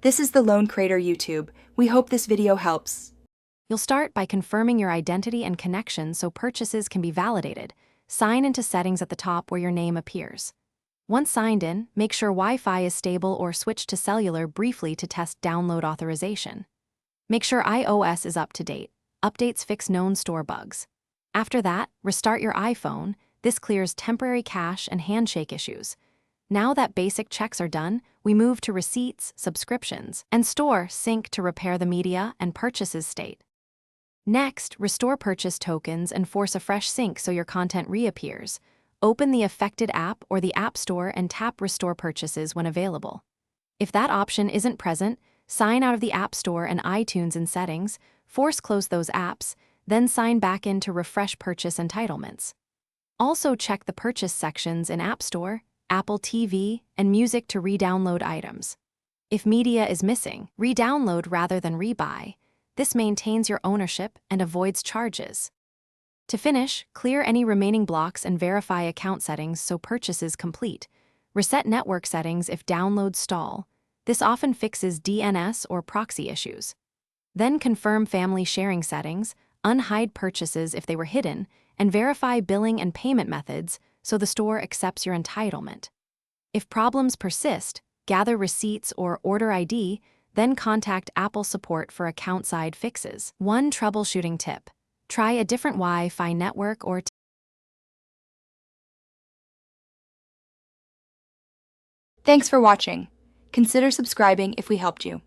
This is the Lone Creator YouTube. We hope this video helps. You'll start by confirming your identity and connection so purchases can be validated. Sign into settings at the top where your name appears. Once signed in, make sure Wi-Fi is stable or switch to cellular briefly to test download authorization. Make sure iOS is up to date. Updates fix known store bugs. After that, restart your iPhone. This clears temporary cache and handshake issues. Now that basic checks are done, we move to receipts, subscriptions, and store sync to repair the media and purchases state. Next, restore purchase tokens and force a fresh sync so your content reappears. Open the affected app or the App Store and tap Restore Purchases when available. If that option isn't present, sign out of the App Store and iTunes in Settings, force close those apps, then sign back in to refresh purchase entitlements. Also check the purchase sections in App Store, Apple TV, and Music to re-download items. If media is missing, re-download rather than rebuy. This maintains your ownership and avoids charges. To finish, clear any remaining blocks and verify account settings so purchase is complete. Reset network settings if downloads stall. This often fixes DNS or proxy issues. Then confirm family sharing settings, unhide purchases if they were hidden, and verify billing and payment methods so the store accepts your entitlement. If problems persist, gather receipts or order ID, then contact Apple support for account-side fixes. One troubleshooting tip: try a different Wi-Fi network or Thanks for watching. Consider subscribing if we helped you.